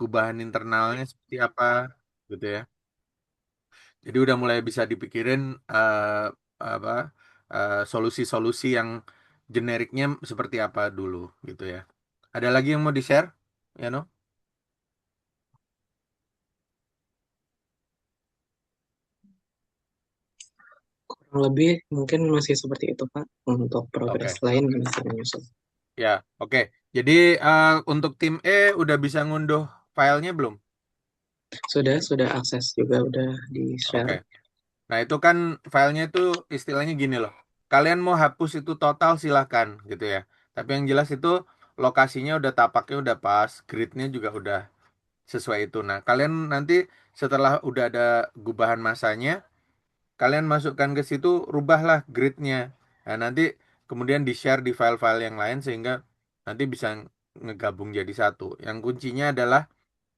gubahan internalnya seperti apa, gitu ya. Jadi udah mulai bisa dipikirin apa solusi-solusi yang generiknya seperti apa dulu, gitu ya. Ada lagi yang mau di-share, ya no? Kurang lebih mungkin masih seperti itu, Pak. Untuk progres Oke, lain masih menyusul. ya, oke. Jadi untuk tim E udah bisa ngunduh filenya belum? Sudah akses juga, udah Oke. di-share. Nah, itu kan filenya itu istilahnya gini loh. Kalian mau hapus itu total silahkan gitu ya. Tapi yang jelas itu lokasinya udah tapaknya udah pas, gridnya juga udah sesuai itu. Nah, kalian nanti setelah udah ada gubahan masanya, kalian masukkan ke situ, rubahlah gridnya. Nah, nanti kemudian di-share di file-file yang lain sehingga nanti bisa ngegabung jadi satu. Yang kuncinya adalah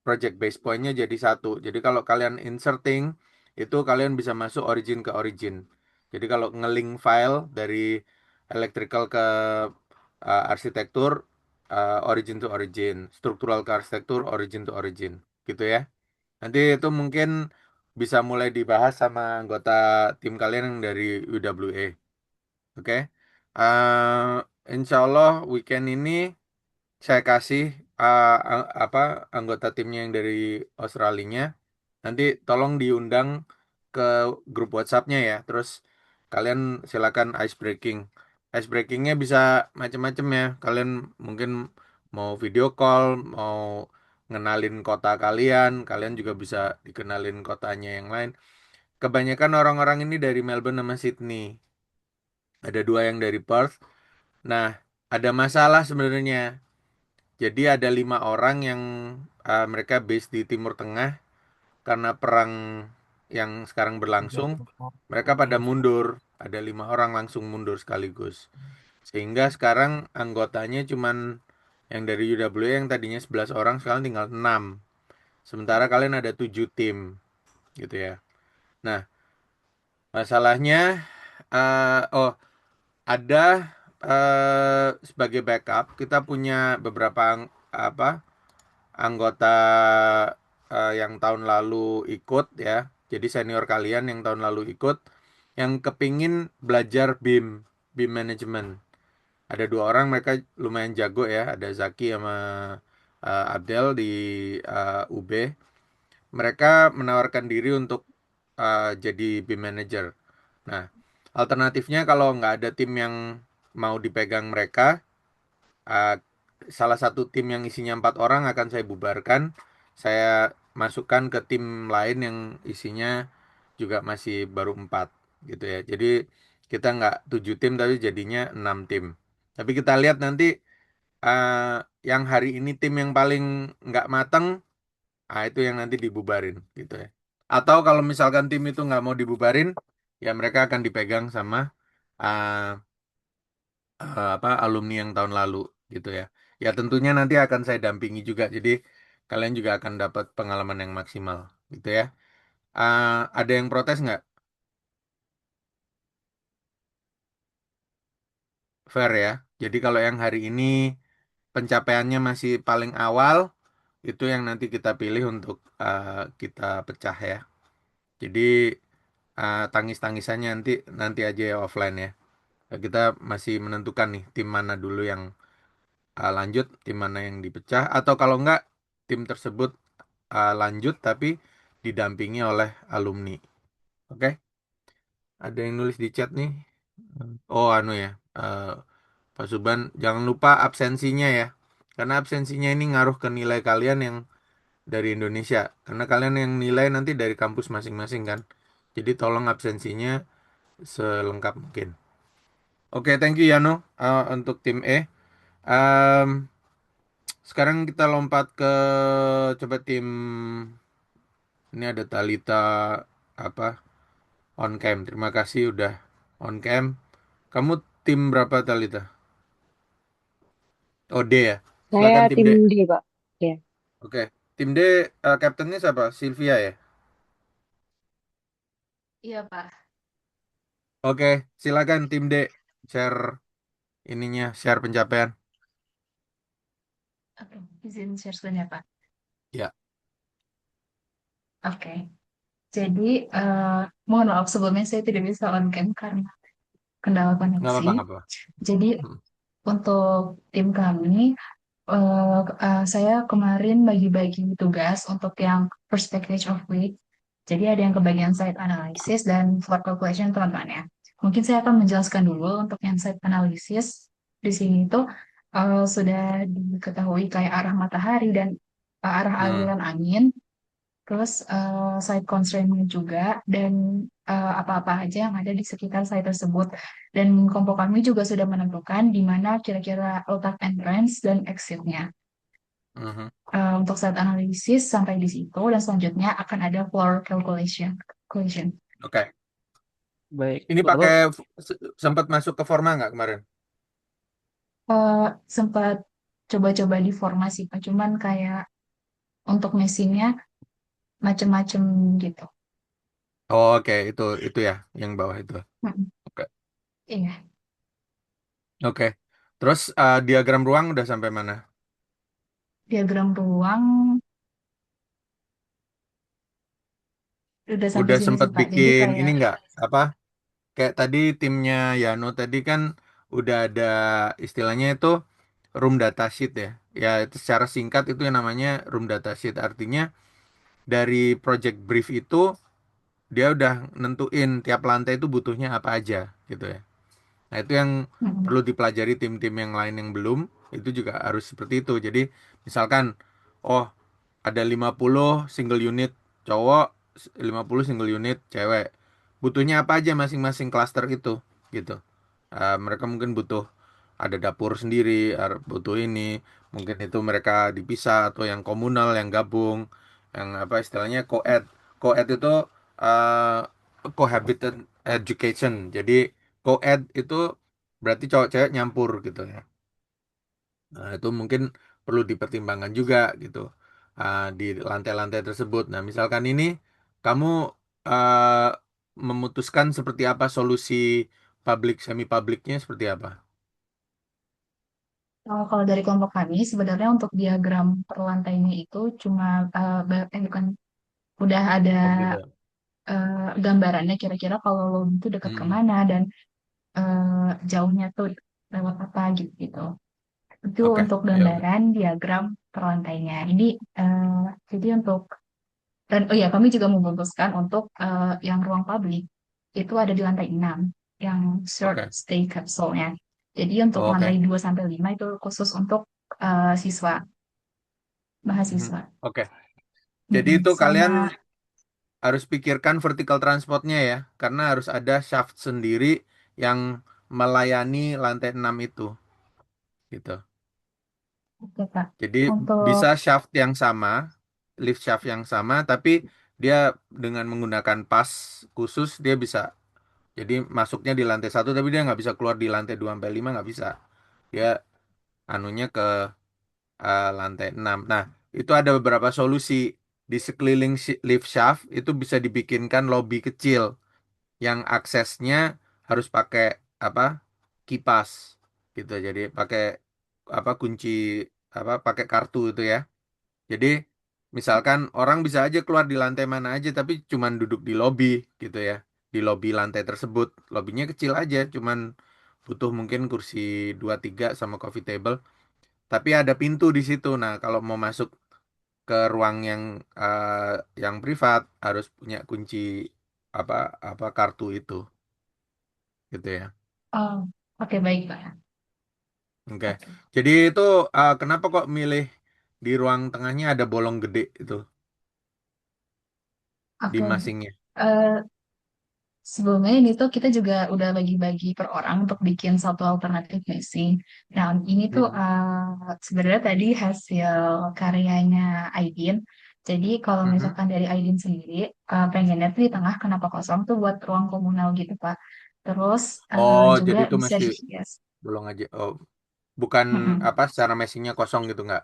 project base point-nya jadi satu. Jadi kalau kalian inserting itu kalian bisa masuk origin ke origin. Jadi kalau nge-link file dari electrical ke arsitektur, origin to origin, struktural ke arsitektur, origin to origin, gitu ya. Nanti itu mungkin bisa mulai dibahas sama anggota tim kalian yang dari UWE. Oke. Insya Allah weekend ini saya kasih apa anggota timnya yang dari Australinya. Nanti tolong diundang ke grup WhatsApp-nya ya. Terus kalian silakan ice breaking. Ice breakingnya bisa macam-macam ya. Kalian mungkin mau video call, mau ngenalin kota kalian, kalian juga bisa dikenalin kotanya yang lain. Kebanyakan orang-orang ini dari Melbourne sama Sydney. Ada dua yang dari Perth. Nah, ada masalah sebenarnya. Jadi ada 5 orang yang mereka base di Timur Tengah karena perang yang sekarang berlangsung, mereka pada mundur. Ada 5 orang langsung mundur sekaligus. Sehingga sekarang anggotanya cuman yang dari UWA yang tadinya 11 orang sekarang tinggal 6. Sementara kalian ada 7 tim gitu ya. Nah, masalahnya oh ada sebagai backup kita punya beberapa apa anggota yang tahun lalu ikut ya. Jadi senior kalian yang tahun lalu ikut yang kepingin belajar BIM management. Ada 2 orang mereka lumayan jago ya. Ada Zaki sama Abdel di UB. Mereka menawarkan diri untuk jadi BIM manager. Nah, alternatifnya kalau nggak ada tim yang mau dipegang mereka, uh, salah satu tim yang isinya 4 orang akan saya bubarkan. Saya masukkan ke tim lain yang isinya juga masih baru 4 gitu ya. Jadi kita nggak 7 tim tapi jadinya 6 tim. Tapi kita lihat nanti uh, yang hari ini tim yang paling nggak mateng, itu yang nanti dibubarin gitu ya. Atau kalau misalkan tim itu nggak mau dibubarin, ya mereka akan dipegang sama uh, apa alumni yang tahun lalu gitu ya. Ya tentunya nanti akan saya dampingi juga. Jadi kalian juga akan dapat pengalaman yang maksimal gitu ya. Ada yang protes nggak? Fair ya. Jadi kalau yang hari ini pencapaiannya masih paling awal, itu yang nanti kita pilih untuk kita pecah ya. Jadi tangis-tangisannya nanti nanti aja ya offline ya. Kita masih menentukan nih tim mana dulu yang lanjut, tim mana yang dipecah, atau kalau enggak tim tersebut lanjut tapi didampingi oleh alumni. Oke, ada yang nulis di chat nih. Oh, anu ya, eh, Pak Suban, jangan lupa absensinya ya, karena absensinya ini ngaruh ke nilai kalian yang dari Indonesia, karena kalian yang nilai nanti dari kampus masing-masing kan. Jadi tolong absensinya selengkap mungkin. Oke, thank you Yano untuk tim E. Em, Sekarang kita lompat ke coba tim ini ada Talita apa on cam. Terima kasih udah on cam. Kamu tim berapa Talita? Oh D ya. Saya Silakan tim D. tim D, Pak. Ya. Oke. Tim D kaptennya siapa? Sylvia ya. Iya, Pak. Oke, silakan tim D share ininya, share pencapaian. Oke, izin share screen ya, Pak. Ya, Oke. Jadi, eh, mohon maaf sebelumnya saya tidak bisa on cam karena kendala nggak koneksi. apa-apa, nggak apa-apa. Jadi, Hmm. untuk tim kami, saya kemarin bagi-bagi tugas untuk yang first package of week. Jadi ada yang kebagian site analysis dan floor calculation teman-teman ya. Mungkin saya akan menjelaskan dulu untuk yang site analysis. Di sini itu sudah diketahui kayak arah matahari dan arah Hmm. aliran angin, terus site constraint-nya juga, dan apa-apa aja yang ada di sekitar site tersebut. Dan kelompok kami juga sudah menentukan di mana kira-kira letak entrance dan exit-nya. Mhm. Untuk site analysis sampai di situ, dan selanjutnya akan ada floor calculation. Calculation. Oke. Baik, Ini lalu pakai sempat masuk ke Forma nggak kemarin? Sempat coba-coba di formasi, Pak. Cuman kayak untuk mesinnya macem-macem gitu. Oh, oke, itu ya, yang bawah itu. Mm, Oke. iya, Oke. Terus diagram ruang udah sampai mana? diagram ruang udah sampai Udah sini sempat sih, Pak. Jadi bikin ini kayak, nggak? Apa? Kayak tadi timnya Yano tadi kan udah ada istilahnya itu room data sheet ya. Ya itu secara singkat itu yang namanya room data sheet. Artinya dari project brief itu dia udah nentuin tiap lantai itu butuhnya apa aja gitu ya. Nah, itu yang mm, perlu dipelajari tim-tim yang lain yang belum, itu juga harus seperti itu. Jadi, misalkan, oh, ada 50 single unit cowok, 50 single unit cewek. Butuhnya apa aja masing-masing klaster itu, gitu. Mereka mungkin butuh ada dapur sendiri, butuh ini, mungkin itu mereka dipisah atau yang komunal, yang gabung, yang apa istilahnya co-ed. Co-ed itu uh, cohabitat education. Jadi co-ed itu berarti cowok cewek nyampur gitu ya. Nah, itu mungkin perlu dipertimbangkan juga gitu di lantai-lantai tersebut. Nah, misalkan ini kamu uh, memutuskan seperti apa solusi public semi publiknya seperti apa? kalau dari kelompok kami, sebenarnya untuk diagram per lantainya itu cuma, bukan, udah ada Oh gitu. gambarannya kira-kira kalau lobby itu dekat Hmm, kemana dan jauhnya tuh lewat apa gitu gitu. Itu oke, untuk ya udah. gambaran diagram per lantainya. Eh, jadi untuk, dan oh ya, kami juga memutuskan untuk yang ruang publik itu ada di lantai 6 yang short Oke. stay capsule-nya. Jadi untuk Oh, lantai oke. 2 sampai 5 itu khusus untuk siswa, Mhm. mahasiswa. Oke. Jadi Mm-mm. itu kalian Sama, harus pikirkan vertical transportnya ya, karena harus ada shaft sendiri yang melayani lantai 6 itu, gitu. oke, Pak. Jadi Untuk bisa shaft yang sama, lift shaft yang sama, tapi dia dengan menggunakan pas khusus dia bisa. Jadi masuknya di lantai satu, tapi dia nggak bisa keluar di lantai 2 sampai 5 nggak bisa. Dia anunya ke lantai 6. Nah, itu ada beberapa solusi di sekeliling lift shaft itu bisa dibikinkan lobby kecil yang aksesnya harus pakai apa? Kipas gitu. Jadi pakai apa kunci apa pakai kartu itu ya. Jadi misalkan orang bisa aja keluar di lantai mana aja tapi cuman duduk di lobby gitu ya. Di lobby lantai tersebut. Lobbynya kecil aja, cuman butuh mungkin kursi 2 3 sama coffee table. Tapi ada pintu di situ. Nah, kalau mau masuk ke ruang yang privat harus punya kunci apa apa kartu itu gitu ya. oh, oke, baik, Pak. Oke. Oke. Jadi itu kenapa kok milih di ruang tengahnya ada bolong gede itu di Oke. masingnya? Eh, Sebelumnya ini tuh kita juga udah bagi-bagi per orang untuk bikin satu alternatif messing. Nah, ini tuh Hmm. sebenarnya tadi hasil karyanya Aidin. Jadi kalau Mhm. misalkan dari Aidin sendiri, pengennya tuh di tengah kenapa kosong tuh buat ruang komunal gitu, Pak. Terus Oh, juga jadi itu bisa masih dihias. bolong aja. Oh, bukan Mm-mm. apa secara messingnya kosong gitu nggak?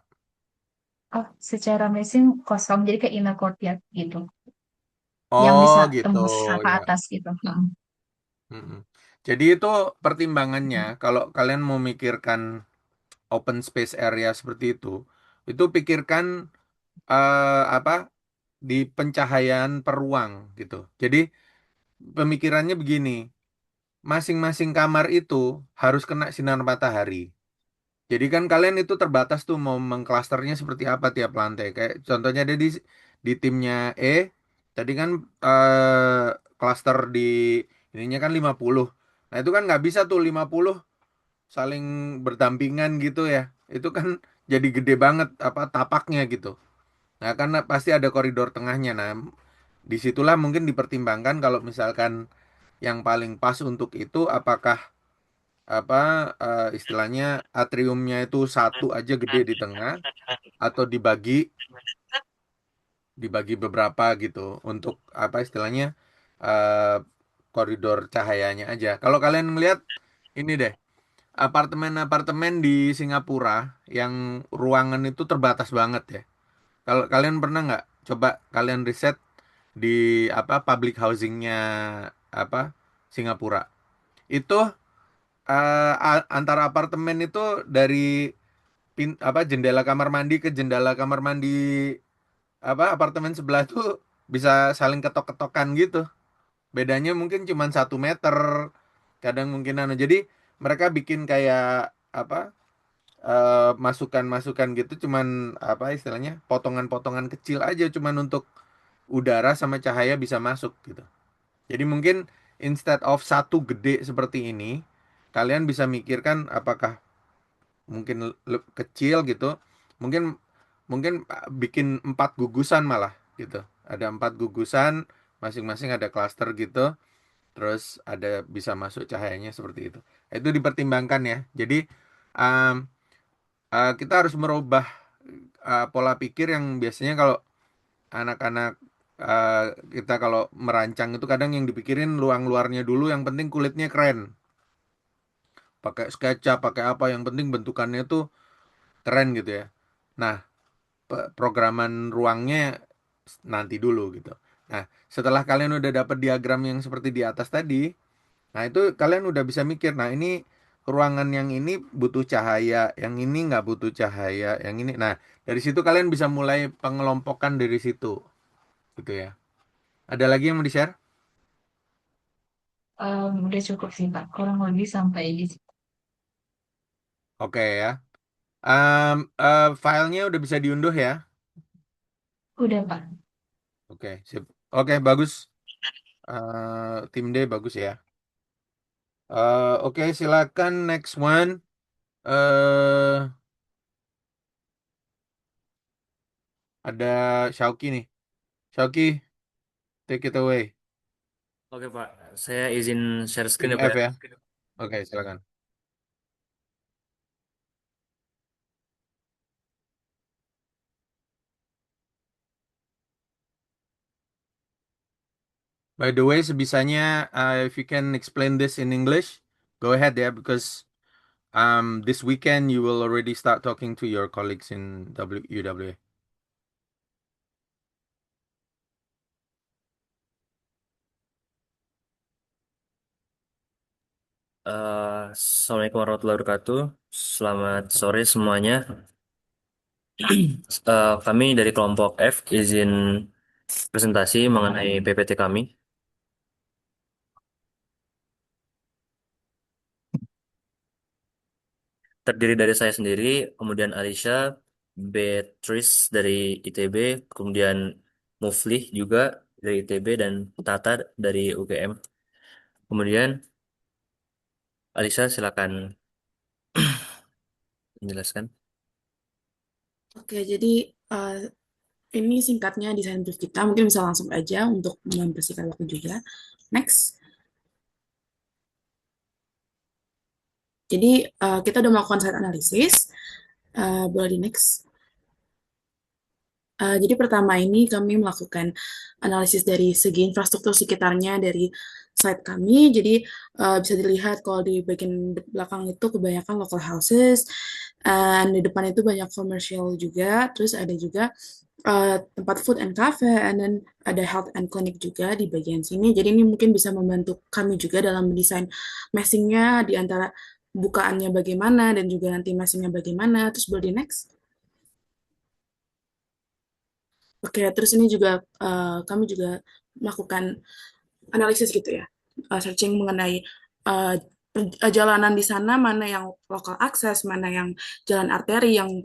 Oh, secara messing kosong, jadi kayak inner courtyard gitu, yang Oh, bisa gitu tembus ke ya. atas gitu. Mm. Mhm. Jadi itu pertimbangannya kalau kalian mau mikirkan open space area seperti itu pikirkan apa di pencahayaan per ruang gitu. Jadi pemikirannya begini, masing-masing kamar itu harus kena sinar matahari. Jadi kan kalian itu terbatas tuh mau mengklasternya seperti apa tiap lantai. Kayak contohnya ada di timnya E, tadi kan klaster di ininya kan 50. Nah itu kan nggak bisa tuh 50 saling berdampingan gitu ya. Itu kan jadi gede banget apa tapaknya gitu. Nah karena pasti ada koridor tengahnya. Nah disitulah mungkin dipertimbangkan kalau misalkan yang paling pas untuk itu apakah apa istilahnya atriumnya itu satu aja gede di tengah atau dibagi beberapa gitu untuk apa istilahnya eh, koridor cahayanya aja. Kalau kalian melihat ini deh, apartemen-apartemen di Singapura yang ruangan itu terbatas banget ya. Kalau kalian pernah nggak coba kalian riset di apa public housingnya apa Singapura itu antara apartemen itu dari apa jendela kamar mandi ke jendela kamar mandi apa apartemen sebelah tuh bisa saling ketok-ketokan gitu. Bedanya mungkin cuma 1 meter, kadang mungkin jadi mereka bikin kayak apa masukan-masukan gitu, cuman apa istilahnya potongan-potongan kecil aja, cuman untuk udara sama cahaya bisa masuk gitu. Jadi mungkin instead of satu gede seperti ini, kalian bisa mikirkan apakah mungkin kecil gitu, mungkin mungkin bikin 4 gugusan malah gitu. Ada 4 gugusan, masing-masing ada klaster gitu, terus ada bisa masuk cahayanya seperti itu. Itu dipertimbangkan ya. Jadi um, kita harus merubah pola pikir yang biasanya kalau anak-anak uh, kita kalau merancang itu kadang yang dipikirin luang-luarnya dulu, yang penting kulitnya keren. Pakai SketchUp, pakai apa, yang penting bentukannya tuh keren gitu ya. Nah, programan ruangnya nanti dulu gitu. Nah, setelah kalian udah dapat diagram yang seperti di atas tadi, nah itu kalian udah bisa mikir, nah ini ruangan yang ini butuh cahaya, yang ini nggak butuh cahaya, yang ini. Nah, dari situ kalian bisa mulai pengelompokan dari situ, gitu ya. Ada lagi yang mau di-share? Udah cukup sih Pak, kurang lebih sampai di situ. Oke ya. Filenya udah bisa diunduh ya. Udah Pak. Oke, sip. Oke, bagus. Tim D bagus ya. Oke, silakan next one. eh ada Shauki nih. Shauki, take it away. Oke Pak, saya izin share screen Tim ya Pak F ya. ya. Oke, silakan. By the way, sebisanya if you can explain this in English, go ahead ya, because this weekend you will already start talking to your colleagues in UWA. Assalamualaikum warahmatullahi wabarakatuh. Selamat sore semuanya. Kami dari kelompok F izin presentasi mengenai PPT kami. Terdiri dari saya sendiri, kemudian Alicia, Beatrice dari ITB, kemudian Muflih juga dari ITB, dan Tata dari UGM. Kemudian Alicia silakan menjelaskan. Oke, jadi eh, ini singkatnya desain brief kita. Mungkin bisa langsung aja untuk membersihkan waktu juga. Next. Jadi kita udah melakukan site analysis. Boleh di next. Jadi pertama ini kami melakukan analisis dari segi infrastruktur sekitarnya dari site kami. Jadi bisa dilihat kalau di bagian belakang itu kebanyakan local houses, dan di depan itu banyak commercial juga. Terus ada juga tempat food and cafe, and then ada health and clinic juga di bagian sini. Jadi ini mungkin bisa membantu kami juga dalam mendesain meshingnya di antara bukaannya bagaimana dan juga nanti meshingnya bagaimana. Terus boleh di next. Oke, terus ini juga kami juga melakukan analisis gitu ya, searching mengenai uh, jalanan di sana, mana yang local access, mana yang jalan arteri yang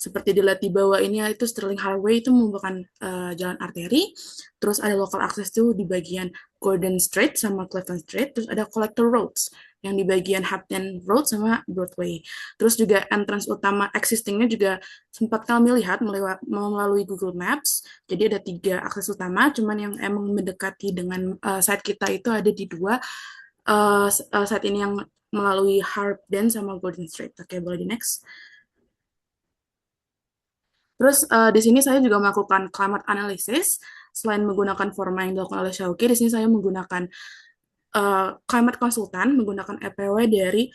seperti dilihat di bawah ini ya, itu Sterling Highway itu merupakan jalan arteri, terus ada local access tuh di bagian Gordon Street sama Cleveland Street, terus ada collector roads yang di bagian Hampton Road sama Broadway. Terus juga entrance utama existingnya juga sempat kami lihat melalui Google Maps, jadi ada 3 akses utama, cuman yang emang mendekati dengan site kita itu ada di 2 site ini yang melalui Harpden sama Golden Street. Oke, boleh di next. Terus di sini saya juga melakukan climate analysis. Selain menggunakan forma yang dilakukan oleh Shauki, di sini saya menggunakan climate consultant, menggunakan EPW dari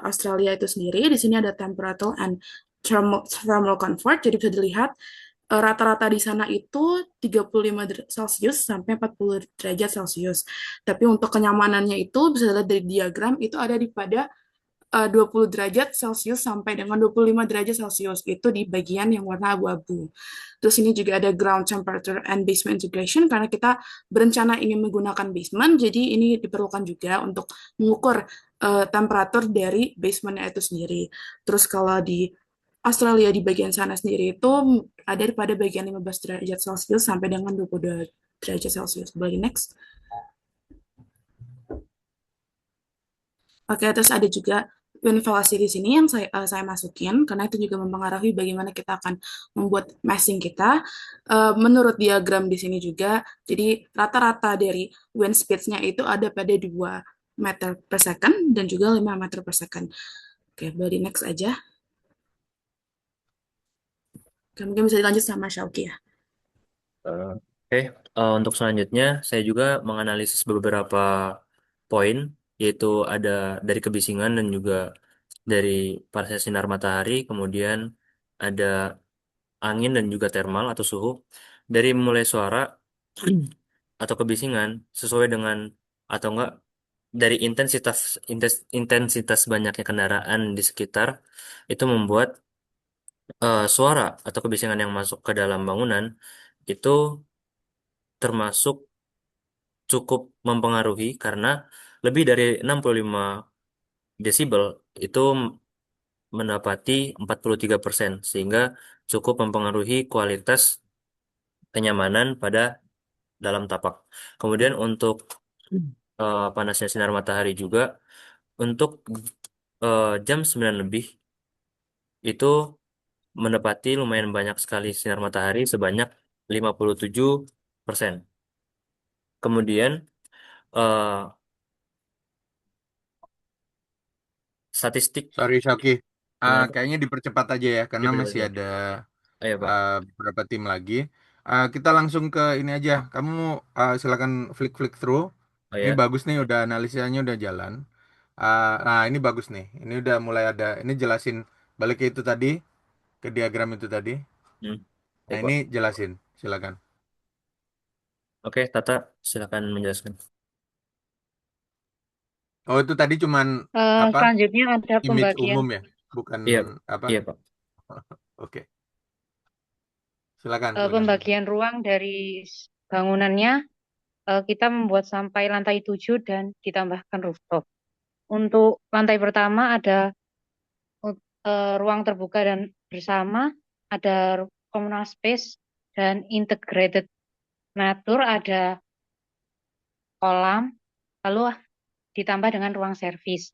Australia itu sendiri. Di sini ada temperature and thermal comfort, jadi bisa dilihat rata-rata di sana itu 35 Celcius sampai 40 derajat Celcius. Tapi untuk kenyamanannya itu bisa dilihat dari diagram itu ada di pada 20 derajat Celcius sampai dengan 25 derajat Celcius itu di bagian yang warna abu-abu. Terus ini juga ada ground temperature and basement integration karena kita berencana ingin menggunakan basement, jadi ini diperlukan juga untuk mengukur temperatur dari basementnya itu sendiri. Terus kalau di Australia di bagian sana sendiri itu ada pada bagian 15 derajat Celcius sampai dengan 22 derajat Celcius. Boleh next. Oke, terus ada juga evaluasi di sini yang saya masukin karena itu juga mempengaruhi bagaimana kita akan membuat massing kita. Menurut diagram di sini juga, jadi rata-rata dari wind speeds-nya itu ada pada 2 meter per second dan juga 5 meter per second. Oke, boleh next aja. Oke, mungkin bisa dilanjut sama Shauki ya. Oke, untuk selanjutnya saya juga menganalisis beberapa poin, yaitu ada dari kebisingan dan juga dari panasnya sinar matahari, kemudian ada angin dan juga termal atau suhu. Dari mulai suara atau kebisingan sesuai dengan atau enggak dari intensitas banyaknya kendaraan di sekitar itu membuat suara atau kebisingan yang masuk ke dalam bangunan itu termasuk cukup mempengaruhi karena lebih dari 65 desibel itu mendapati 43% sehingga cukup mempengaruhi kualitas kenyamanan pada dalam tapak. Kemudian untuk panasnya sinar matahari juga untuk jam 9 lebih itu mendapati lumayan banyak sekali sinar matahari sebanyak 57%. Kemudian eh, statistik Sorry Shoki. kenapa? Kayaknya dipercepat aja ya Ya karena masih benar-benar. ada Ayo Pak. beberapa tim lagi. Kita langsung ke ini aja. Kamu silakan flick through. Oh Ini ya. bagus nih, udah analisanya udah jalan. Nah ini bagus nih. Ini udah mulai ada. Ini jelasin balik ke itu tadi, ke diagram itu tadi. Hmm. Nah Baik ini Pak. jelasin. Silakan. Oke, Tata, silakan menjelaskan. Oh itu tadi cuman apa? Selanjutnya ada Image pembagian umum ya, bukan Iya, apa? iya Pak. Oke. Silakan. pembagian ruang dari bangunannya. Kita membuat sampai lantai 7 dan ditambahkan rooftop. Untuk lantai pertama ada ruang terbuka dan bersama, ada communal space dan integrated nature, ada kolam, lalu ditambah dengan ruang servis.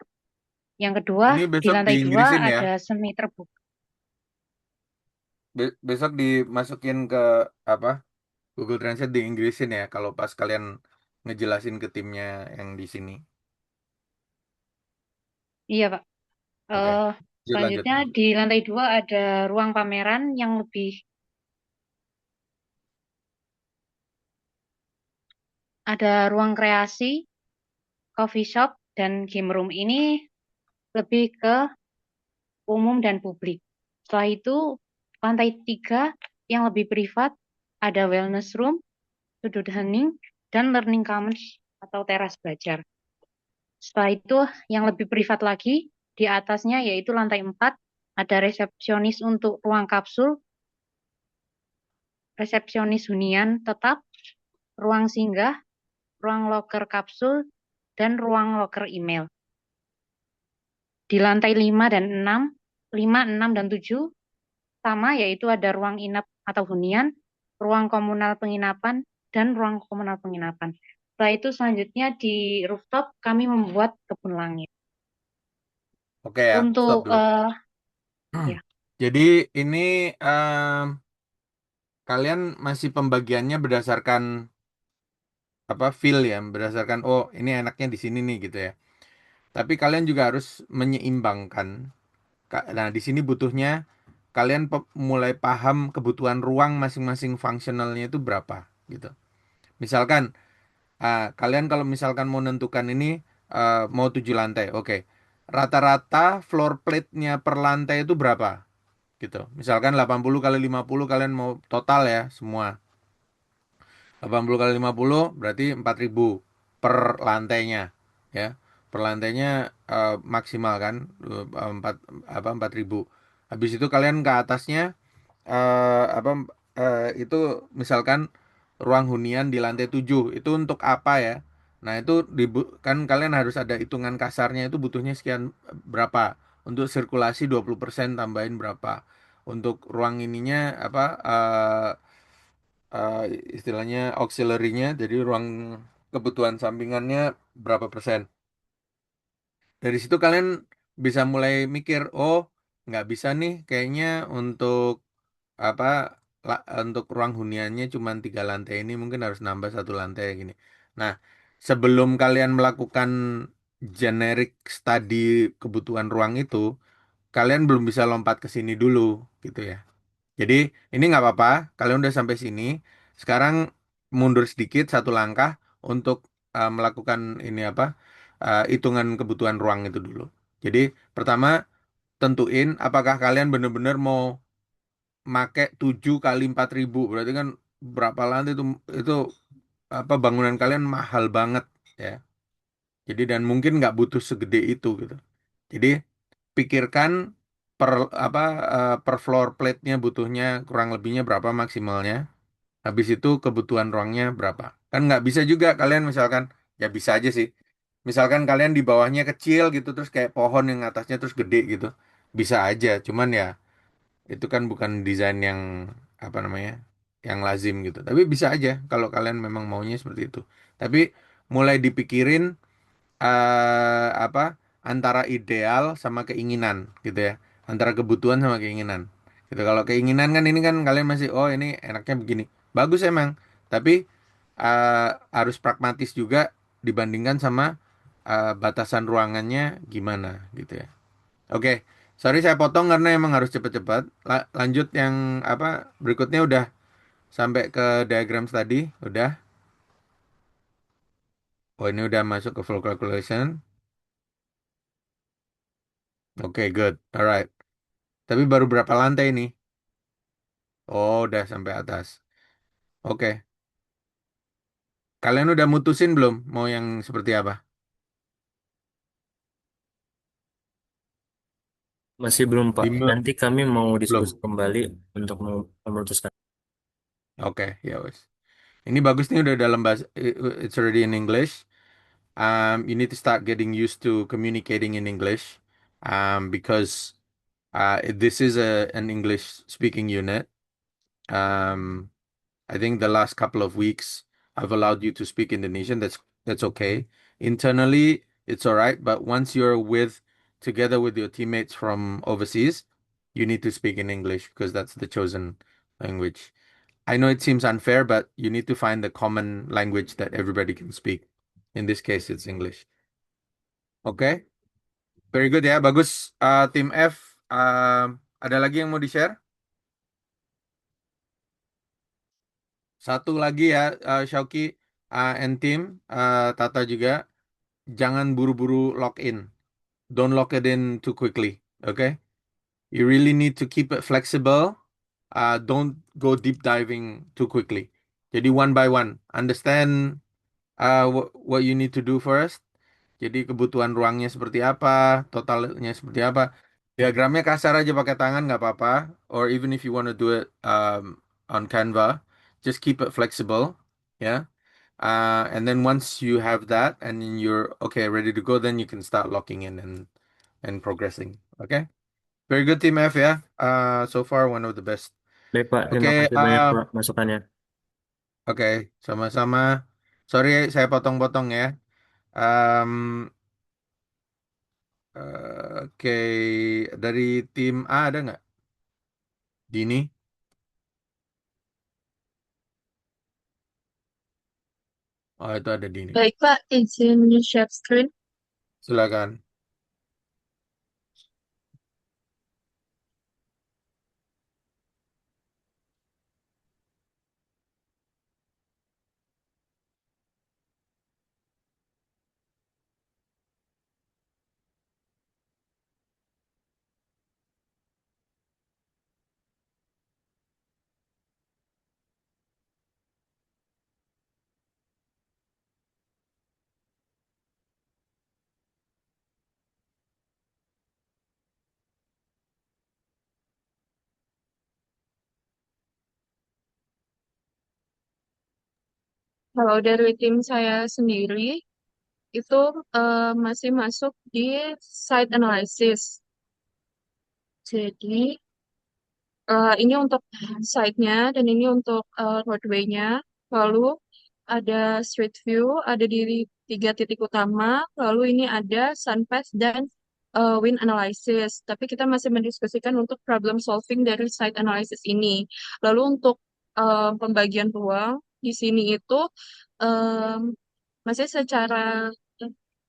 Yang kedua, Ini di besok lantai 2 diinggrisin ya. ada semi terbuka. Besok dimasukin ke apa? Google Translate di Inggrisin ya kalau pas kalian ngejelasin ke timnya yang di sini. Iya, Pak. Oke, Eh, lanjut. Selanjutnya di lantai 2 ada ruang pameran yang lebih, ada ruang kreasi, coffee shop, dan game room. Ini lebih ke umum dan publik. Setelah itu, lantai 3 yang lebih privat, ada wellness room, sudut hening, dan learning commons atau teras belajar. Setelah itu, yang lebih privat lagi, di atasnya yaitu lantai 4, ada resepsionis untuk ruang kapsul, resepsionis hunian tetap, ruang singgah, ruang loker kapsul, dan ruang loker email. Di lantai 5 dan 6, 5, 6, dan 7 sama, yaitu ada ruang inap atau hunian, ruang komunal penginapan, dan ruang komunal penginapan. Setelah itu selanjutnya di rooftop kami membuat kebun langit. Oke ya, stop Untuk dulu. ya, Jadi ini em, kalian masih pembagiannya berdasarkan apa feel ya, berdasarkan oh ini enaknya di sini nih gitu ya. Tapi kalian juga harus menyeimbangkan. Nah, di sini butuhnya kalian mulai paham kebutuhan ruang masing-masing fungsionalnya itu berapa gitu. Misalkan kalian kalau misalkan mau nentukan ini mau 7 lantai, oke. Rata-rata floor plate-nya per lantai itu berapa gitu. Misalkan 80 kali 50 kalian mau total ya semua. 80 kali 50 berarti 4.000 per lantainya ya. Per lantainya maksimal kan 4 apa 4.000. Habis itu kalian ke atasnya apa itu misalkan ruang hunian di lantai 7 itu untuk apa ya? Nah, itu kan kalian harus ada hitungan kasarnya itu butuhnya sekian berapa? Untuk sirkulasi 20% tambahin berapa? Untuk ruang ininya apa eh, istilahnya auxiliary-nya jadi ruang kebutuhan sampingannya berapa persen? Dari situ kalian bisa mulai mikir, oh nggak bisa nih kayaknya untuk apa untuk ruang huniannya cuma 3 lantai ini mungkin harus nambah 1 lantai gini. Nah, sebelum kalian melakukan generic study kebutuhan ruang itu, kalian belum bisa lompat ke sini dulu gitu ya. Jadi ini nggak apa-apa, kalian udah sampai sini. Sekarang mundur sedikit 1 langkah untuk melakukan ini apa hitungan kebutuhan ruang itu dulu. Jadi pertama tentuin apakah kalian benar-benar mau make 7 kali 4.000 berarti kan berapa lantai itu apa bangunan kalian mahal banget ya. Jadi dan mungkin nggak butuh segede itu gitu. Jadi pikirkan per apa per floor plate-nya butuhnya kurang lebihnya berapa maksimalnya. Habis itu kebutuhan ruangnya berapa. Kan nggak bisa juga kalian misalkan ya bisa aja sih. Misalkan kalian di bawahnya kecil gitu terus kayak pohon yang atasnya terus gede gitu. Bisa aja, cuman ya itu kan bukan desain yang apa namanya yang lazim gitu tapi bisa aja kalau kalian memang maunya seperti itu tapi mulai dipikirin apa antara ideal sama keinginan gitu ya antara kebutuhan sama keinginan gitu kalau keinginan kan ini kan kalian masih oh ini enaknya begini bagus emang tapi harus pragmatis juga dibandingkan sama batasan ruangannya gimana gitu ya. Oke, sorry saya potong karena emang harus cepet-cepet. Lanjut yang apa berikutnya udah sampai ke diagram tadi, udah. Oh ini udah masuk ke flow calculation. Oke, good. Alright. Tapi baru berapa lantai ini? Oh, udah sampai atas. Oke. Kalian udah mutusin belum mau yang seperti apa? Masih belum, Pak. Bima? Nanti kami mau diskusi Belum. kembali untuk memutuskan. Oke, ya wes. Ini bagus nih udah dalam bahasa it's already in English. You need to start getting used to communicating in English. Because this is an English speaking unit. Um, I think the last couple of weeks I've allowed you to speak Indonesian. That's okay. Internally, it's all right. But once you're together with your teammates from overseas, you need to speak in English because that's the chosen language. I know it seems unfair, but you need to find the common language that everybody can speak. In this case, it's English. Okay, very good ya, bagus. Tim F, ada lagi yang mau di-share? Satu lagi ya, Syauki and Tim, Tata juga, jangan buru-buru lock in. Don't lock it in too quickly, okay? You really need to keep it flexible. Don't go deep diving too quickly. Jadi one by one, understand what you need to do first. Jadi kebutuhan ruangnya seperti apa, totalnya seperti apa. Diagramnya kasar aja pakai tangan nggak apa-apa. Or even if you want to do it on Canva. just keep it flexible. Yeah. And then once you have that and then you're okay, ready to go, then you can start locking in and progressing. Okay. Very good team F ya. So far one of the best. Baik, Pak. Terima Oke, kasih banyak, Pak, masukannya. oke, sama-sama. Sorry saya potong-potong ya. Um, oke, dari tim A ada nggak? Dini, oh itu ada Dini. Baik, Pak, izin share screen. Silakan. Kalau dari tim saya sendiri, itu masih masuk di site analysis. Jadi, ini untuk site-nya dan ini untuk roadway-nya. Lalu ada street view, ada di tiga titik utama. Lalu ini ada sunpath dan wind analysis. Tapi kita masih mendiskusikan untuk problem solving dari site analysis ini. Lalu untuk pembagian ruang di sini itu masih secara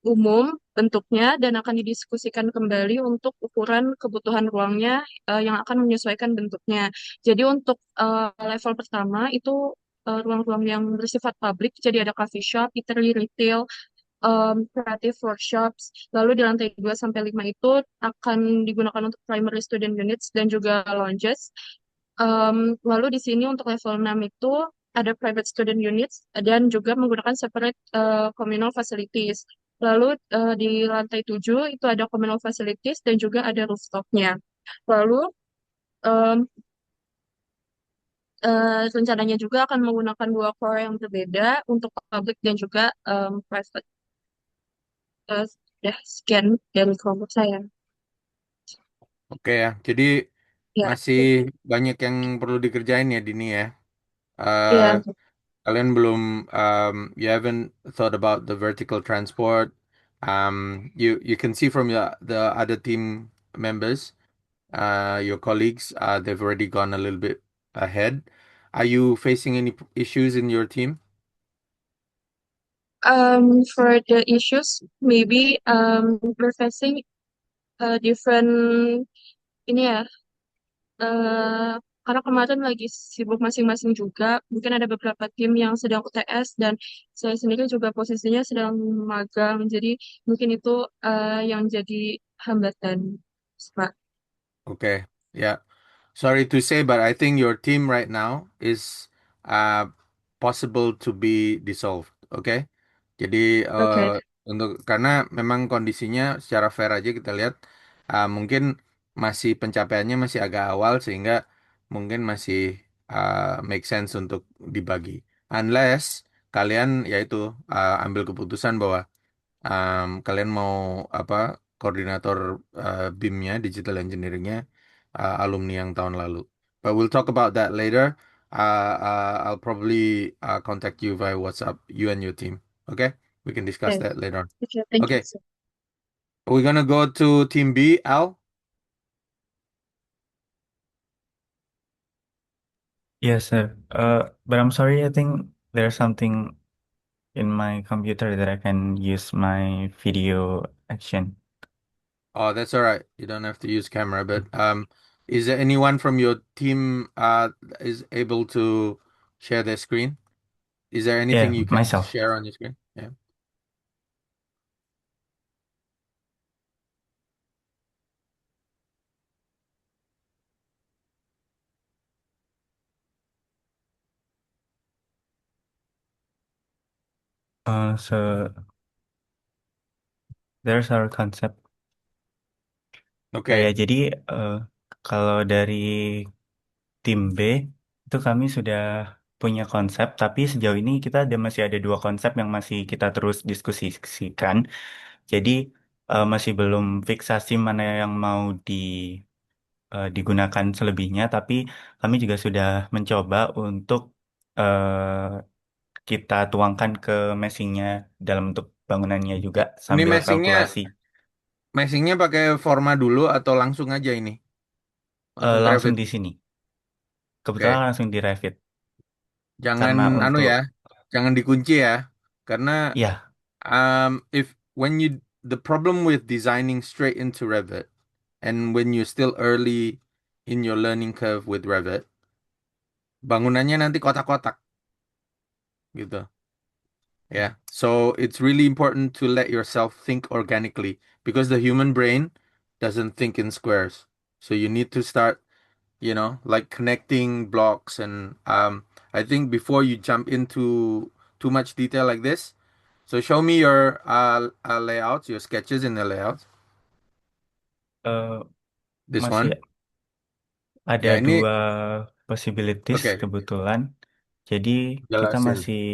umum bentuknya dan akan didiskusikan kembali untuk ukuran kebutuhan ruangnya yang akan menyesuaikan bentuknya. Jadi untuk level pertama itu ruang-ruang yang bersifat publik, jadi ada coffee shop, eatery, retail, creative workshops. Lalu di lantai 2 sampai 5 itu akan digunakan untuk primary student units dan juga lounges. Lalu di sini untuk level 6 itu ada private student units dan juga menggunakan separate communal facilities. Lalu di lantai 7 itu ada communal facilities dan juga ada rooftopnya. Lalu em, rencananya juga akan menggunakan dua core yang berbeda untuk public dan juga private. Sudah sekian dari kelompok saya. Oke ya. Jadi Ya, masih banyak yang perlu dikerjain ya Dini ya. Eh ya. Kalian belum you haven't thought about the vertical transport. You can see from the other team members, your colleagues, they've already gone a little bit ahead. Are you facing any issues in your team? For the issues, maybe we're facing different ini ya, eh, karena kemarin lagi sibuk masing-masing juga. Mungkin ada beberapa tim yang sedang UTS dan saya sendiri juga posisinya sedang magang. Jadi mungkin itu yang jadi hambatan, Pak. Okay, yeah. Sorry to say, but I think your team right now is uh, possible to be dissolved. Okay, jadi Oke, untuk karena memang kondisinya secara fair aja kita lihat mungkin masih pencapaiannya masih agak awal sehingga mungkin masih make sense untuk dibagi. Unless kalian yaitu ambil keputusan bahwa kalian mau apa koordinator BIM-nya, digital engineering-nya alumni yang tahun lalu. But we'll talk about that later. I'll probably contact you via WhatsApp, you and your team. Okay? We can discuss oke, that later on. oke, thank you, Okay, sir. we're gonna go to team B, Al. Yes, sir. But I'm sorry, I think there's something in my computer that I can use my video action. Oh, that's all right. You don't have to use camera, but is there anyone from your team is able to share their screen? Is there anything Yeah, you can myself. share on your screen? Yeah. So there's our concept. Ya, Okay. jadi kalau dari tim B itu kami sudah punya konsep, tapi sejauh ini kita masih ada dua konsep yang masih kita terus diskusikan. Jadi masih belum fiksasi mana yang mau digunakan selebihnya, tapi kami juga sudah mencoba untuk kita tuangkan ke meshingnya dalam bentuk bangunannya juga Ini sambil kalkulasi. meshingnya pakai Forma dulu atau langsung aja ini? Langsung ke Langsung Revit. di sini. Kebetulan Oke. langsung di Revit. Jangan Karena anu untuk ya, jangan dikunci ya. Karena ya if when you the problem with designing straight into Revit and when you're still early in your learning curve with Revit, bangunannya nanti kotak-kotak gitu. Yeah. So it's really important to let yourself think organically because the human brain doesn't think in squares. So you need to start, like connecting blocks and I think before you jump into too much detail like this, so show me your layouts, your sketches in the layouts. eh, This masih one. ada Ya, ini dua possibilities oke, kebetulan. Jadi kita jelasin. masih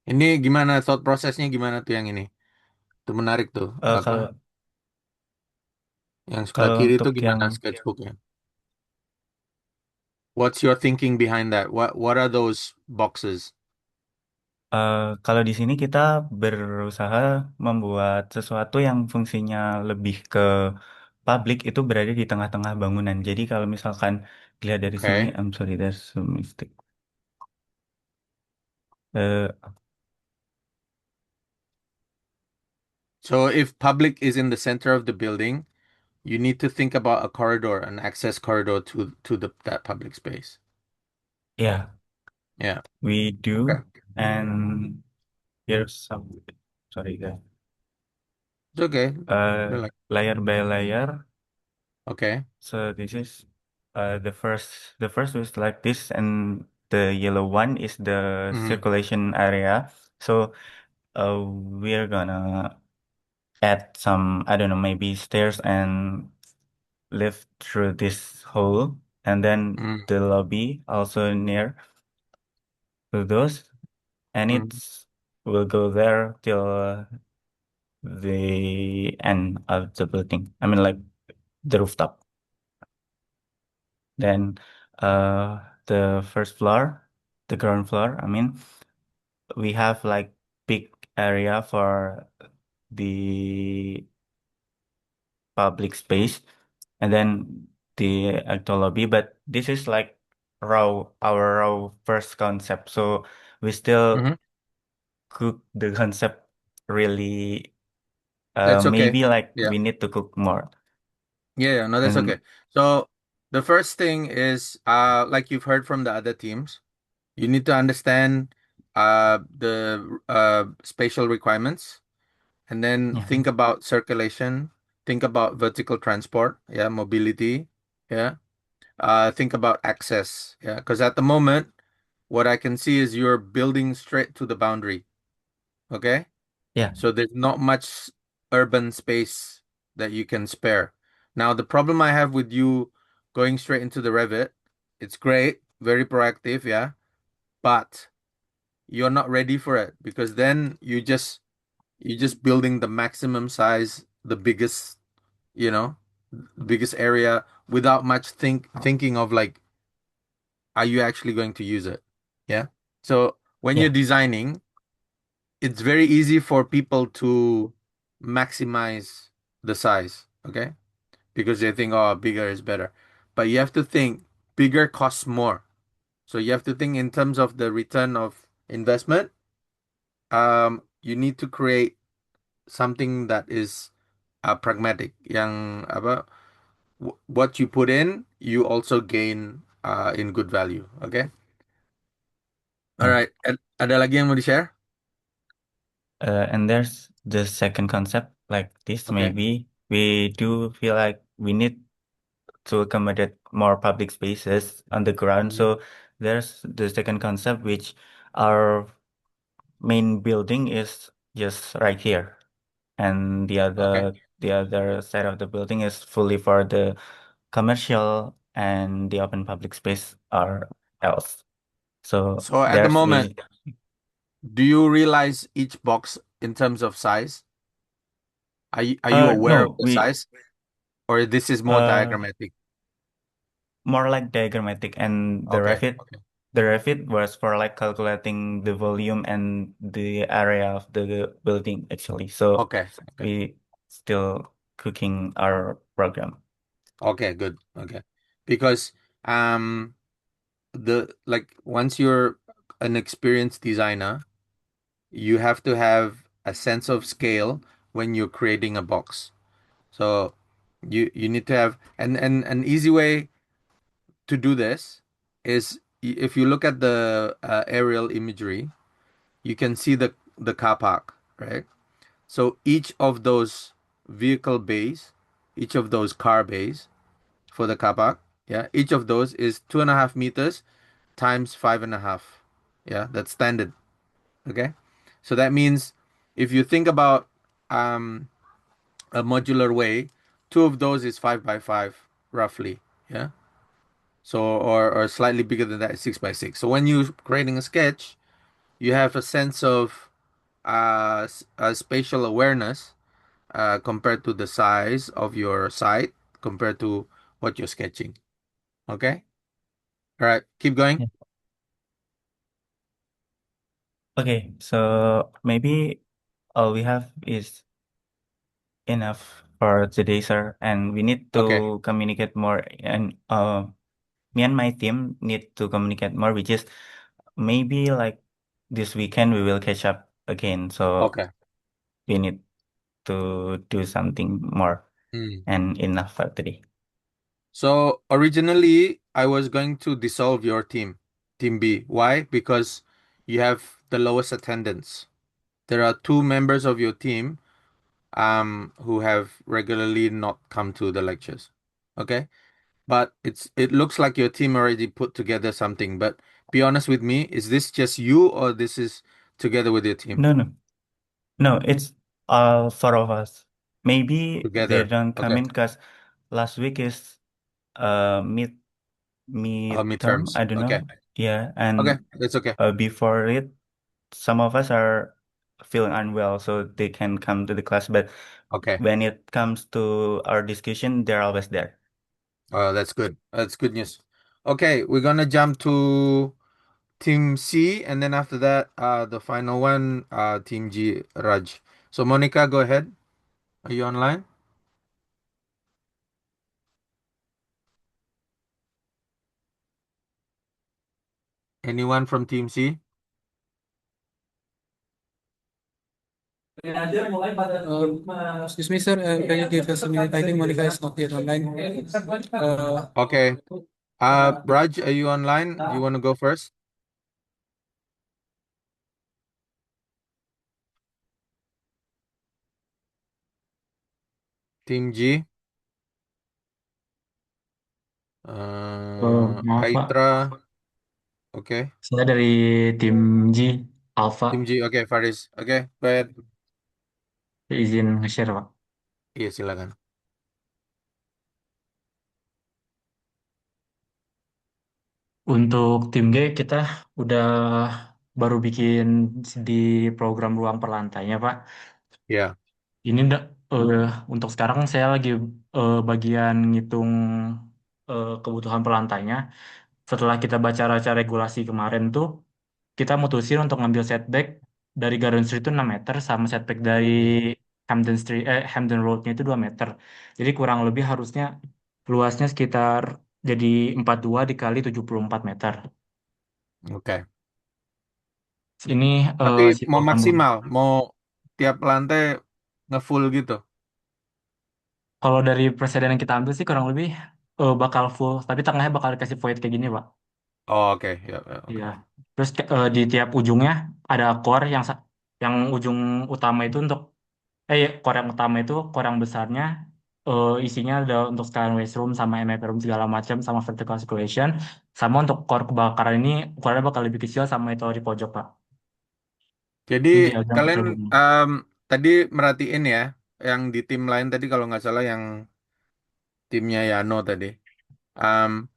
Ini gimana thought prosesnya gimana tuh yang ini? Itu menarik tuh. Apa? kalau Yang sebelah kalau kiri untuk tuh yang gimana sketchbooknya? What's your thinking behind that? What are those boxes? kalau di sini kita berusaha membuat sesuatu yang fungsinya lebih ke publik itu berada di tengah-tengah bangunan. Jadi kalau misalkan dilihat dari sini, Okay. I'm sorry, there's a mistake. Eh, So if public is in the center of the building, you need to think about a corridor, an access corridor to that public space. ya, Yeah. we Okay. do, and here's some, sorry guys. It's okay. Uh, Relax. layer by layer. Okay. So this is the first was like this, and the yellow one is the Mhm. circulation area. So we're gonna add some, I don't know, maybe stairs and lift through this hole, and then Mhm. the lobby also near to those, and Mhm. it's will go there till the end of the building. I mean, like the rooftop. Then the first floor, the ground floor, I mean, we have like big area for the public space and then the actual lobby, but this is like our raw first concept. So we still Mhm. cook the concept really, That's okay. maybe like Yeah. we need to cook more. Yeah, no, that's okay. And So the first thing is like you've heard from the other teams, you need to understand the spatial requirements and then yeah, think about circulation, think about vertical transport, yeah, mobility, yeah. Think about access, yeah, because at the moment, what I can see is you're building straight to the boundary, okay? yeah, So there's not much urban space that you can spare. Now, the problem I have with you going straight into the Revit, it's great, very proactive, yeah, but you're not ready for it because then you're just building the maximum size, the biggest, you know, biggest area without much thinking of like, are you actually going to use it? Yeah. So when you're yeah, designing, it's very easy for people to maximize the size, okay? Because they think, oh, bigger is better. But you have to think bigger costs more. So you have to think in terms of the return of investment. You need to create something that is pragmatic. Yang apa? What you put in, you also gain in good value. Okay. All yeah. right. Ada lagi yang mau di-share? And there's the second concept like this. Okay. Maybe we do feel like we need to accommodate more public spaces on the ground. Mhm. So there's the second concept, which our main building is just right here, and the Okay. other the other side of the building is fully for the commercial and the open public space are else. So So at the there's moment, we do you realize each box in terms of size? Are you aware of no the we size, or this is more uh diagrammatic? more like diagrammatic, and Okay. Okay. the Revit was for like calculating the volume and the area of the building actually. So Okay. Okay. we still cooking our program. Okay. Good. Okay. Because um once you're an experienced designer, you have to have a sense of scale when you're creating a box. So you need to have, and an easy way to do this is, if you look at the aerial imagery, you can see the car park, right? So each of those vehicle bays, each of those car bays for the car park, yeah, each of those is 2.5 meters times 5.5. Yeah, that's standard. Okay. So that means if you think about um, a modular way, two of those is 5 by 5, roughly. Yeah. So, or slightly bigger than that, 6 by 6. So when you're creating a sketch, you have a sense of spatial awareness compared to the size of your site, compared to what you're sketching. Okay. All right. Keep going. Yeah. Okay, so maybe all we have is enough for today, sir, and we need Okay. to communicate more. And me and my team need to communicate more, which is maybe like this weekend we will catch up again. So Okay. we need to do something more Hmm. and enough for today. So originally, I was going to dissolve your team, Team B. Why? Because you have the lowest attendance. There are two members of your team who have regularly not come to the lectures. Okay? But it looks like your team already put together something. But be honest with me, is this just you, or this is together with your team? No, no, no, it's all four of us. Maybe they Together. don't come Okay. in because last week is midterm. Midterms. I don't Okay. know. Yeah, Okay. and That's okay. before it, some of us are feeling unwell, so they can come to the class. But Okay. when it comes to our discussion, they're always there. That's good. That's good news. Okay, we're gonna jump to Team C, and then after that, the final one, Team G, Raj. So Monica, go ahead. Are you online? Anyone from Team C? Excuse me, sir. Can you give us a minute? I think Monica is not yet online. Okay. Raj, are you online? Do you want to go first? Team G, Maaf Pak, Aitra. Okay. saya dari tim G Alpha, Team G. Okay, Faris. Okay, go ahead. izin nge-share Pak. Iya, silakan. Untuk tim G kita udah baru bikin di program ruang perlantainya Pak. Ya. Ini untuk sekarang saya lagi bagian ngitung kebutuhan perlantainya. Setelah kita baca raca regulasi kemarin tuh, kita mutusin untuk ngambil setback dari Garden Street itu 6 meter sama setback dari Hmm. Hamden Road-nya itu 2 meter. Jadi kurang lebih harusnya luasnya sekitar jadi 42 dikali 74 meter. Oke. Ini Berarti si mau program maksimal, mau tiap lantai ngefull gitu. kalau dari presiden yang kita ambil sih kurang lebih bakal full, tapi tengahnya bakal dikasih void kayak gini, Pak. Oh, oke. Ya, ya, oke. Iya. Terus di tiap ujungnya ada core yang ujung utama itu untuk core yang utama itu core yang besarnya isinya ada untuk sekalian waste room sama MF room segala macam sama vertical circulation sama untuk core kebakaran ini ukurannya bakal lebih kecil sama itu di pojok Pak. Jadi Ini diagram kalian terhubung. tadi merhatiin ya, yang di tim lain tadi kalau nggak salah yang timnya Yano tadi. Um,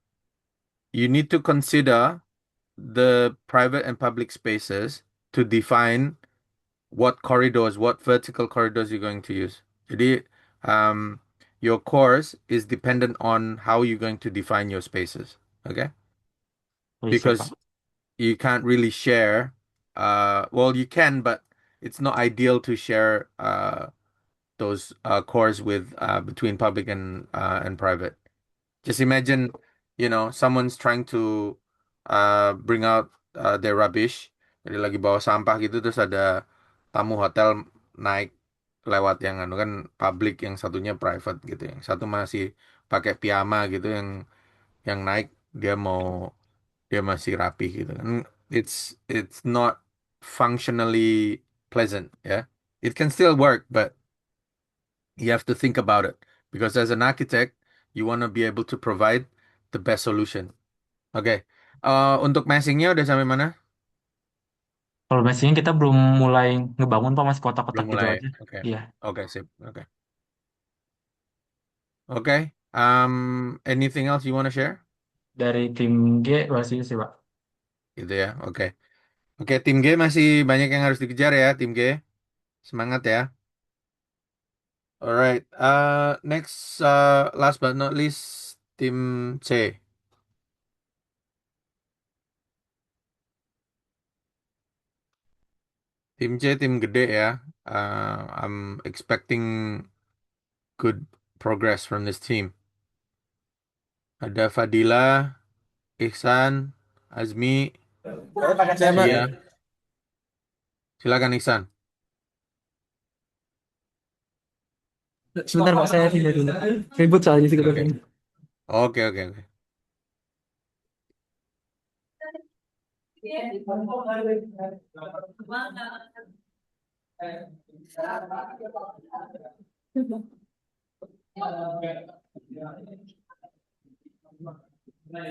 you need to consider the private and public spaces to define what corridors, what vertical corridors you're going to use. Jadi, your course is dependent on how you're going to define your spaces. Okay? Oh, iya, siap, Pak. Because you can't really share. Well, you can, but it's not ideal to share those cores with between public and private. Just imagine, someone's trying to bring out their rubbish. Jadi lagi bawa sampah gitu, terus ada tamu hotel naik lewat yang anu kan public, yang satunya private gitu. Yang satu masih pakai piyama gitu, yang naik dia masih rapi gitu kan. It's not functionally pleasant, ya. It can still work, but you have to think about it because as an architect, you want to be able to provide the best solution. Oke. Untuk massingnya udah sampai mana? Kalau biasanya kita belum mulai ngebangun, Pak, masih kotak-kotak Belum gitu mulai. aja. Oke. Iya. Oke, sip. Oke. Oke. Anything else you want to share? Dari tim G masih sih, Pak. Gitu ya. Oke. Oke, tim G masih banyak yang harus dikejar ya, tim G. Semangat ya. Alright. Next, last but not least, tim C. Tim C tim gede ya. I'm expecting good progress from this team. Ada Fadila, Ihsan, Azmi, Saya, Pak. Sia. Silakan Ihsan. Sebentar, Pak. Saya pindah dulu. Ribut soalnya sih Oke. Oke, oke, oke.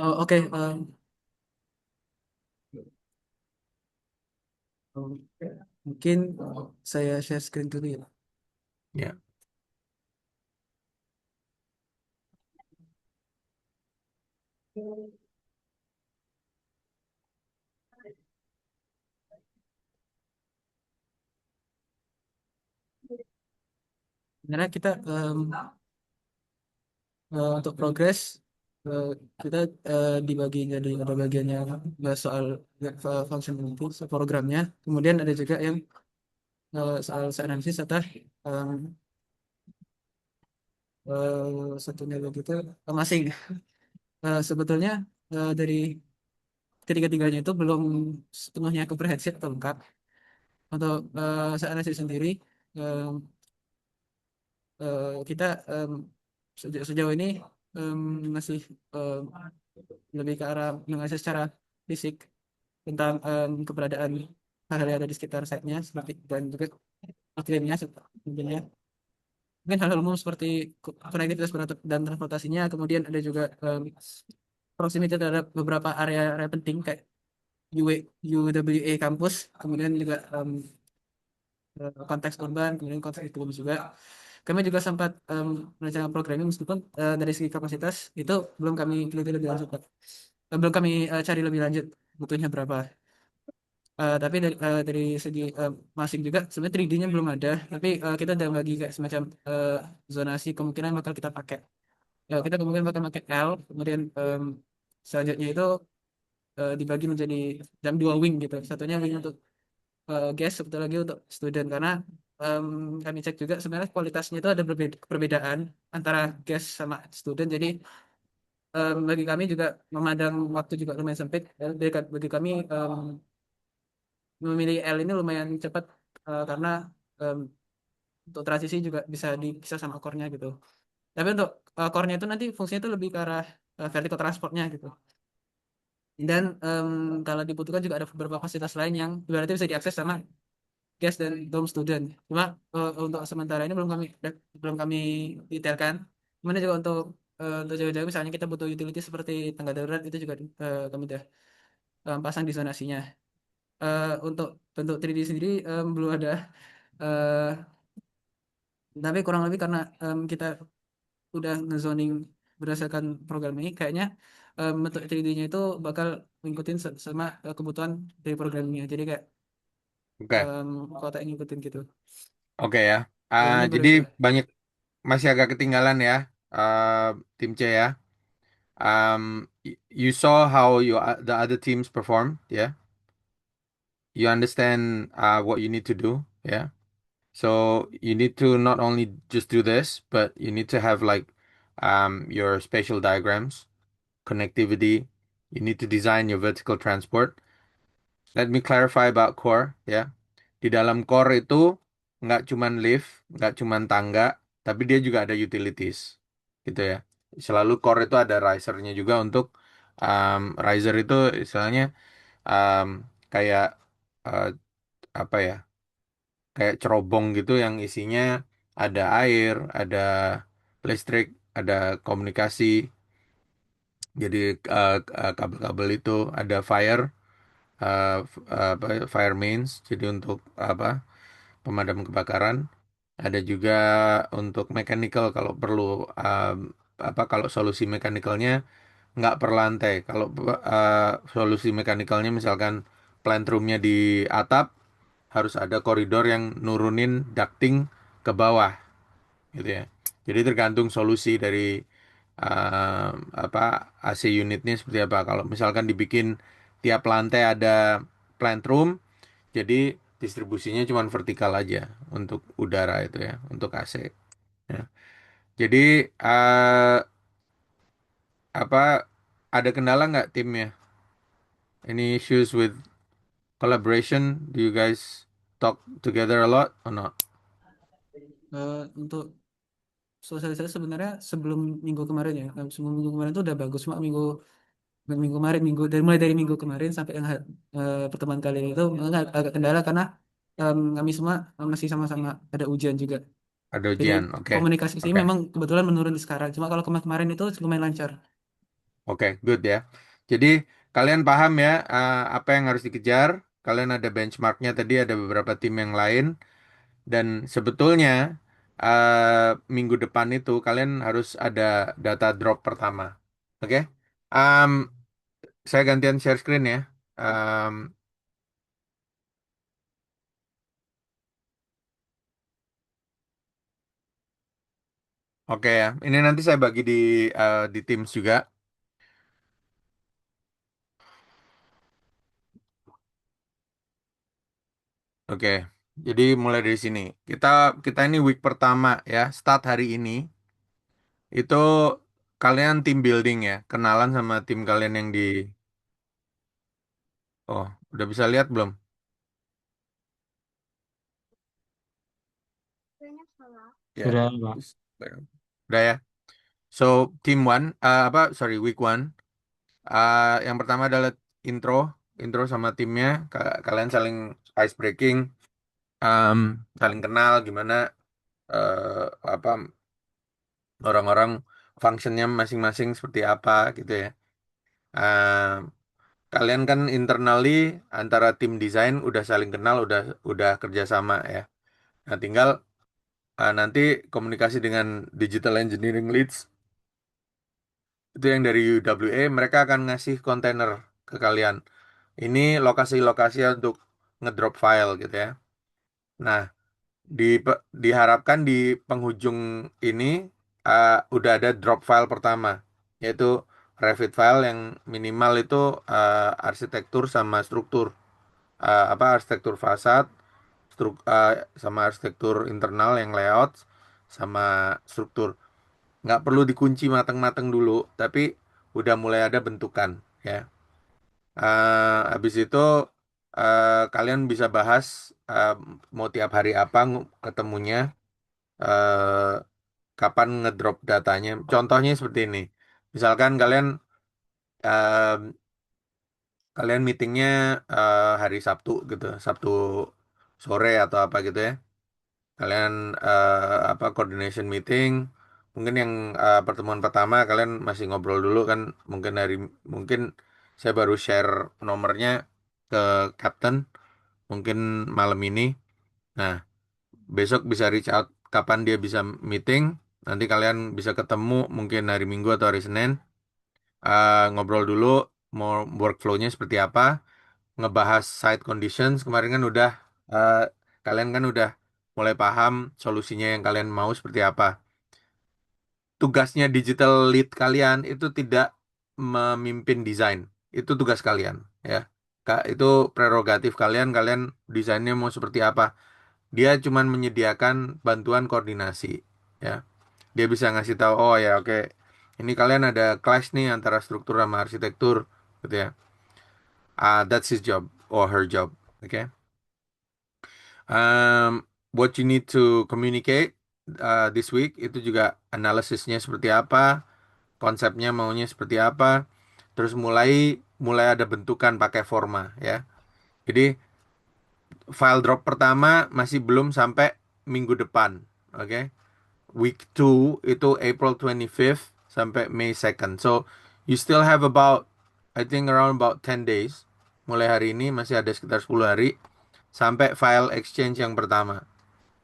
Oh, oke. Mungkin saya share screen dulu ya. Ya. Sebenarnya kita untuk progres eh, kita dibagi jadi ada bagian yang bahas soal functionality, soal programnya. Kemudian ada juga yang soal analisis atau em, satunya lagi itu masing. Sebetulnya dari ketiga-tiganya itu belum sepenuhnya komprehensif atau lengkap. Untuk analisis sendiri em, kita sejauh ini em, masih em, lebih ke arah menganalisis secara fisik tentang keberadaan hal-hal yang ada di sekitar site-nya seperti dan juga iklimnya tentunya. Mungkin hal-hal umum seperti konektivitas dan transportasinya, kemudian ada juga proximity terhadap beberapa area-area penting kayak UWA kampus, kemudian juga konteks urban, kemudian konteks iklim juga. Kami juga sempat merancang programming meskipun dari segi kapasitas itu belum kami teliti lebih lanjut, Pak. Belum kami cari lebih lanjut butuhnya berapa. Tapi dari segi masing juga sebenarnya 3D-nya belum ada, tapi kita udah bagi kayak semacam zonasi kemungkinan bakal kita pakai. Kita kemungkinan bakal pakai L, kemudian selanjutnya itu dibagi menjadi dalam dua wing gitu. Satunya wing untuk guest, satu lagi untuk student karena em, kami cek juga sebenarnya kualitasnya itu ada perbedaan antara guest sama student. Jadi bagi kami juga memandang waktu juga lumayan sempit. Bagi kami memilih L ini lumayan cepat karena em, untuk transisi juga bisa dipisah sama core-nya gitu. Tapi untuk core-nya itu nanti fungsinya itu lebih ke arah vertical transportnya gitu. Dan kalau dibutuhkan juga ada beberapa fasilitas lain yang berarti bisa diakses sama guest dan dorm student. Cuma untuk sementara ini belum kami detailkan. Kemudian juga untuk jauh-jauh misalnya kita butuh utility seperti tangga darurat itu juga kami udah pasang di zonasinya. Untuk bentuk 3D sendiri belum ada. eh, tapi kurang lebih karena kita udah ngezoning berdasarkan program ini, kayaknya bentuk 3D-nya itu bakal ngikutin sama kebutuhan dari programnya. Jadi kayak Oke, kotak yang ngikutin gitu. oke ya. Jawabannya Jadi gurih ya. banyak masih agak ketinggalan ya, uh, tim C ya. You saw how the other teams perform, yeah. You understand what you need to do, yeah. So you need to not only just do this, but you need to have like your spatial diagrams, connectivity. You need to design your vertical transport. Let me clarify about core, ya. Di dalam core itu nggak cuman lift, nggak cuman tangga, tapi dia juga ada utilities, gitu ya. Selalu core itu ada risernya juga untuk riser itu istilahnya um, kayak uh, apa ya? Kayak cerobong gitu yang isinya ada air, ada listrik, ada komunikasi. Jadi kabel-kabel itu ada apa, fire mains. Jadi untuk apa pemadam kebakaran. Ada juga untuk mechanical kalau perlu apa kalau solusi mechanical-nya nggak per lantai. Kalau solusi mechanical-nya misalkan plant room-nya di atap harus ada koridor yang nurunin ducting ke bawah gitu ya. Jadi tergantung solusi dari apa AC unitnya seperti apa. Kalau misalkan dibikin tiap lantai ada plant room, jadi distribusinya cuma vertikal aja untuk udara itu ya, untuk AC. Ya. Jadi apa ada kendala nggak timnya? Any issues with collaboration? Do you guys talk together a lot or not? Untuk sosialisasi sebenarnya sebelum minggu kemarin ya, sebelum minggu kemarin itu udah bagus. Cuma minggu minggu kemarin, mulai dari minggu kemarin sampai yang pertemuan kali ini itu agak kendala karena kami semua masih sama-sama ada ujian juga. Ada Jadi ujian, oke, komunikasi sih oke, memang kebetulan menurun sekarang. Cuma kalau kemarin itu lumayan lancar. oke, good ya. Jadi kalian paham ya apa yang harus dikejar. Kalian ada benchmarknya tadi, ada beberapa tim yang lain. Dan sebetulnya minggu depan itu kalian harus ada data drop pertama. Oke? Em, saya gantian share screen ya. Oke ya. Ini nanti saya bagi di Teams juga. Oke. Jadi mulai dari sini. Kita kita ini week pertama ya. Start hari ini. Itu kalian team building ya. Kenalan sama tim kalian yang di. Oh, udah bisa lihat belum? Ya. Sudah, Pak. Udah ya. So, team one, apa, sorry, week one. Yang pertama adalah intro, intro sama timnya. Kalian saling ice breaking, um, saling kenal gimana apa orang-orang functionnya masing-masing seperti apa gitu ya. Um, Kalian kan internally antara tim desain udah saling kenal, udah kerjasama ya. Nah, tinggal nanti komunikasi dengan digital engineering leads itu yang dari UWA, mereka akan ngasih kontainer ke kalian. Ini lokasi-lokasi untuk ngedrop file gitu ya. Nah, diharapkan di penghujung ini udah ada drop file pertama, yaitu Revit file yang minimal itu arsitektur sama struktur. Apa arsitektur fasad, sama arsitektur internal yang layout, sama struktur. Nggak perlu dikunci mateng-mateng dulu, tapi udah mulai ada bentukan ya. Habis itu kalian bisa bahas eh, mau tiap hari apa ketemunya, eh, kapan ngedrop datanya. Contohnya seperti ini. Misalkan eh, kalian meetingnya hari Sabtu gitu, Sabtu sore atau apa gitu ya. Kalian apa coordination meeting. Mungkin yang pertemuan pertama kalian masih ngobrol dulu kan, mungkin saya baru share nomornya ke Captain mungkin malam ini. Nah, besok bisa reach out kapan dia bisa meeting. Nanti kalian bisa ketemu mungkin hari Minggu atau hari Senin. ngobrol dulu mau workflow-nya seperti apa, ngebahas site conditions. Kemarin kan udah eh, kalian kan udah mulai paham solusinya yang kalian mau seperti apa. Tugasnya digital lead kalian itu tidak memimpin desain. Itu tugas kalian, ya. Kak, itu prerogatif kalian, kalian desainnya mau seperti apa. Dia cuman menyediakan bantuan koordinasi, ya. Dia bisa ngasih tahu, oh ya oke, ini kalian ada clash nih antara struktur sama arsitektur, gitu ya. That's his job or her job, oke. What you need to communicate this week itu juga analisisnya seperti apa, konsepnya maunya seperti apa, terus mulai mulai ada bentukan pakai forma, ya. Jadi file drop pertama masih belum sampai minggu depan, oke. Week 2 itu April 25th sampai May 2nd. So you still have about, I think around about 10 days. Mulai hari ini masih ada sekitar 10 hari sampai file exchange yang pertama.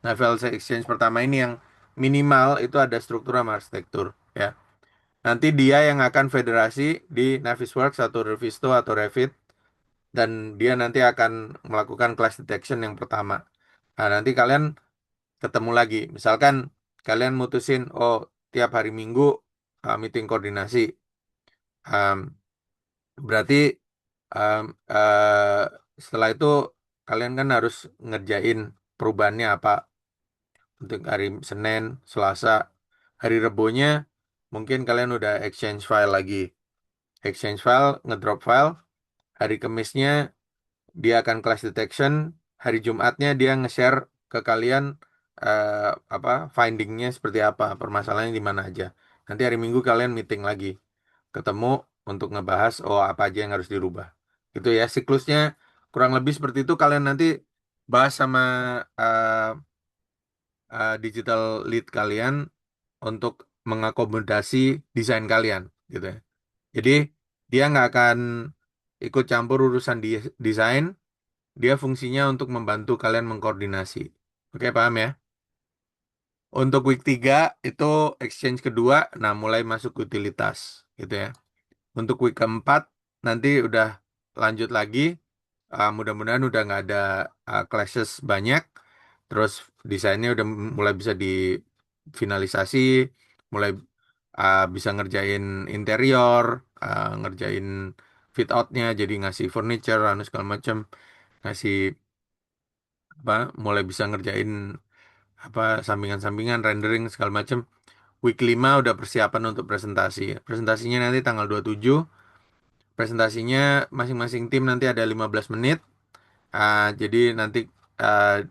Nah, file exchange pertama ini yang minimal itu ada struktur sama arsitektur, ya. Nanti dia yang akan federasi di Navisworks atau Revisto atau Revit, dan dia nanti akan melakukan class detection yang pertama. Nah, nanti kalian ketemu lagi. Misalkan kalian mutusin, oh tiap hari Minggu meeting koordinasi. Um, Berarti um, uh, setelah itu kalian kan harus ngerjain perubahannya apa untuk hari Senin, Selasa, hari Rebonya mungkin kalian udah exchange file lagi. Exchange file, ngedrop file. Hari Kemisnya dia akan class detection. Hari Jumatnya dia nge-share ke kalian apa findingnya seperti apa, permasalahannya di mana aja. Nanti hari Minggu kalian meeting lagi, ketemu untuk ngebahas oh apa aja yang harus dirubah. Gitu ya siklusnya kurang lebih seperti itu. Kalian nanti bahas sama eh, digital lead kalian untuk mengakomodasi desain kalian, gitu ya. Jadi dia nggak akan ikut campur urusan desain. Dia fungsinya untuk membantu kalian mengkoordinasi. Oke, paham ya? Untuk week 3 itu exchange kedua, nah mulai masuk utilitas, gitu ya. Untuk week keempat nanti udah lanjut lagi. Mudah-mudahan udah nggak ada clashes banyak. Terus desainnya udah mulai bisa difinalisasi, mulai bisa ngerjain interior, ngerjain fit outnya, jadi ngasih furniture, anu segala macam, ngasih apa, mulai bisa ngerjain apa sampingan-sampingan, rendering segala macam. Week 5 udah persiapan untuk presentasi. Presentasinya nanti tanggal 27. Presentasinya masing-masing tim nanti ada 15 menit. Jadi nanti uh,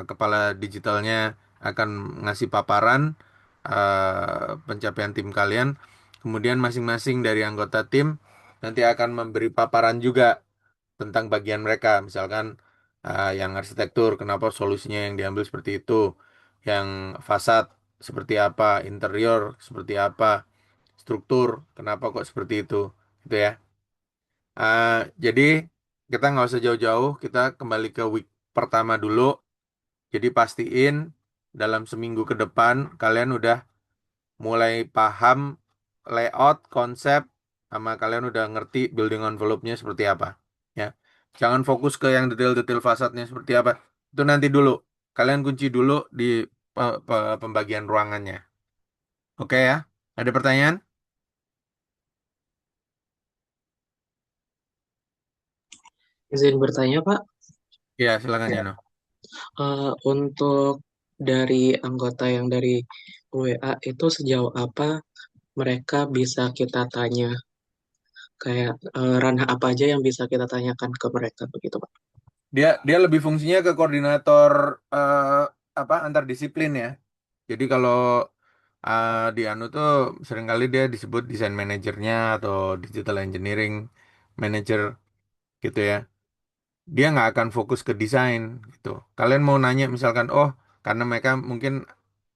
kepala digitalnya akan ngasih paparan pencapaian tim kalian. Kemudian masing-masing dari anggota tim nanti akan memberi paparan juga tentang bagian mereka. Misalkan yang arsitektur, kenapa solusinya yang diambil seperti itu. Yang fasad seperti apa, interior seperti apa, struktur kenapa kok seperti itu. Gitu ya. Jadi kita nggak usah jauh-jauh, kita kembali ke week pertama dulu. Jadi pastiin dalam seminggu ke depan kalian udah mulai paham layout, konsep, sama kalian udah ngerti building envelope-nya seperti apa. Ya, jangan fokus ke yang detail-detail fasadnya seperti apa. Itu nanti dulu. Kalian kunci dulu di pembagian ruangannya. Oke ya? Ada pertanyaan? Izin bertanya, Pak. Ya, silakan Ya. Yano. Untuk dari anggota yang dari WA itu sejauh apa mereka bisa kita tanya? Kayak ranah apa aja yang bisa kita tanyakan ke mereka begitu, Pak? Dia lebih fungsinya ke koordinator apa antar disiplin ya. Jadi kalau di Anu tuh seringkali dia disebut desain manajernya atau digital engineering manager gitu ya. Dia nggak akan fokus ke desain gitu. Kalian mau nanya misalkan, oh karena mereka mungkin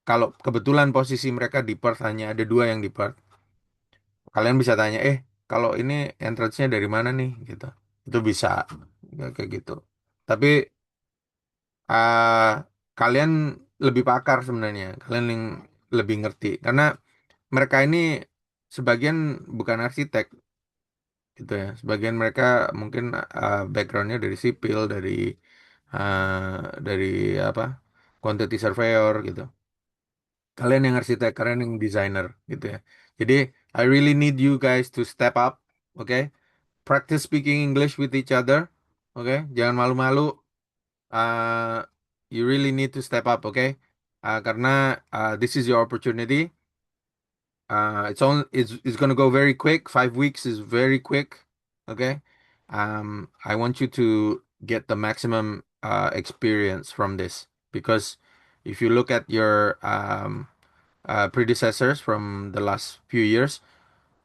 kalau kebetulan posisi mereka di Perth hanya ada dua yang di Perth, kalian bisa tanya, kalau ini entrance-nya dari mana nih gitu. Itu bisa kayak gitu. Tapi ah, kalian lebih pakar sebenarnya. Kalian yang lebih ngerti karena mereka ini sebagian bukan arsitek gitu ya. Sebagian mereka mungkin backgroundnya dari sipil, dari apa, quantity surveyor gitu. Kalian yang arsitek, kalian yang desainer gitu ya. Jadi I really need you guys to step up, okay? Practice speaking English with each other, okay? Jangan malu-malu. Uh, you really need to step up, okay? Karena this is your opportunity. It's gonna go very quick. 5 weeks is very quick. Okay. I want you to get the maximum experience from this because if you look at your predecessors from the last few years,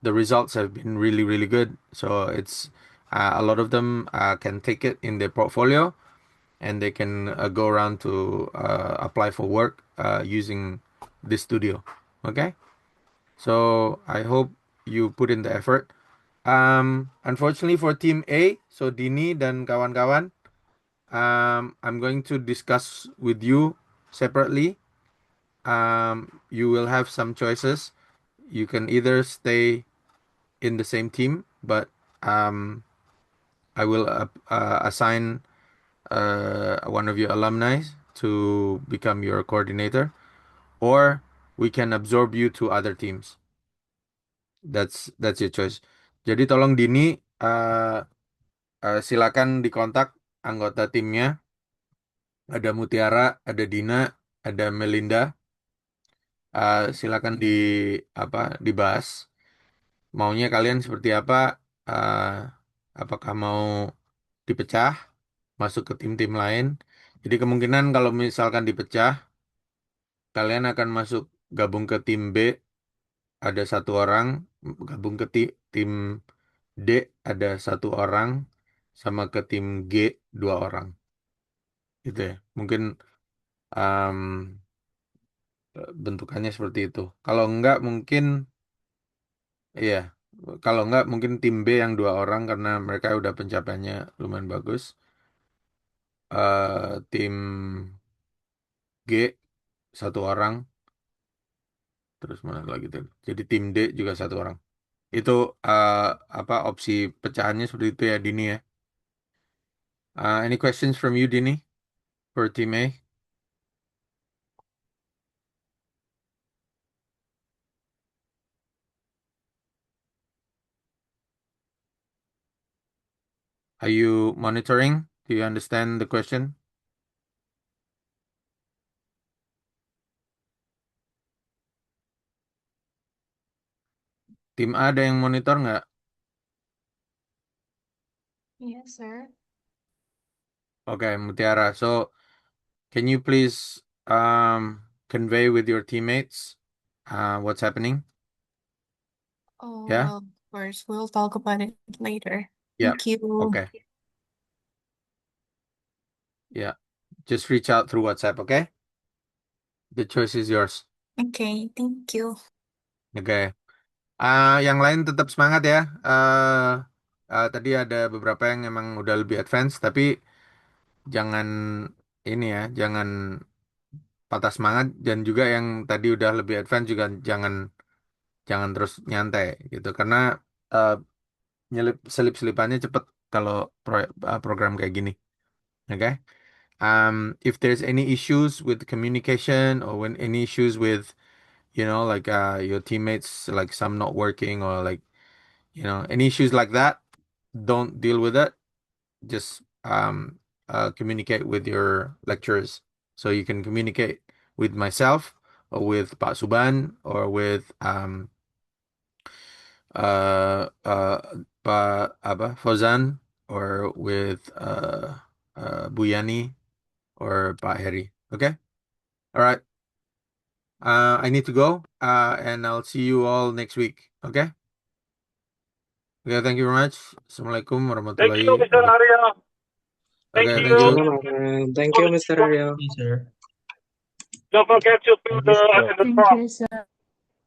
the results have been really, really good. So it's a lot of them can take it in their portfolio and they can go around to apply for work using this studio. Okay. So I hope you put in the effort. Unfortunately for Team A, so Dini dan kawan-kawan, I'm going to discuss with you separately. You will have some choices. You can either stay in the same team, but I will assign one of your alumni to become your coordinator, or we can absorb you to other teams. That's your choice. Jadi tolong Dini silakan dikontak anggota timnya. Ada Mutiara, ada Dina, ada Melinda. Silakan dibahas. Maunya kalian seperti apa? Uh, apakah mau dipecah masuk ke tim-tim lain? Jadi kemungkinan kalau misalkan dipecah, kalian akan masuk gabung ke tim B, ada 1 orang, gabung ke tim D ada 1 orang, sama ke tim G 2 orang, gitu ya. Mungkin um, bentukannya seperti itu. Kalau enggak mungkin, iya. Kalau enggak mungkin tim B yang 2 orang karena mereka udah pencapaiannya lumayan bagus. Tim G 1 orang, terus mana lagi tuh? Jadi tim D juga 1 orang. Itu apa opsi pecahannya seperti itu ya Dini ya. Any questions from you Dini for team A? Are you monitoring? Do you understand the question? Tim A ada yang monitor nggak? Yes, sir. Okay, Mutiara. So can you please convey with your teammates what's happening? Oh, Yeah? well, of course, we'll talk about it later. Yeah. Thank you. Okay. Yeah. Just reach out through WhatsApp, okay? The choice is yours. Okay, thank you. Okay. Yang lain tetap semangat ya. Tadi ada beberapa yang emang udah lebih advance, tapi jangan ini ya, jangan patah semangat, dan juga yang tadi udah lebih advance juga jangan jangan terus nyantai gitu, karena uh, selip-selipannya cepet kalau program kayak gini. Okay. If there's any issues with communication or when any issues with like your teammates, like some not working or like any issues like that, don't deal with it. Just communicate with your lecturers. So you can communicate with myself or with Pak Suban or with Pak Fauzan or with Bu Yani or Pak Heri. Okay? All right. I need to go and I'll see you all next week. Okay? Okay, thank you very much. Assalamualaikum Thank warahmatullahi you, Mr. wabarakatuh. Arya. Thank Okay, you. thank you. Sama-sama. Thank you, Mr. Aryo. Yes, sir. Don't forget to fill Thank the you, sir. attendance Thank form. you, sir.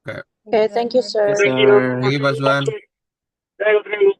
Okay. Okay, thank you, sir. Yes, Thank you. sir. Thank you, Pak Suban. Thank you.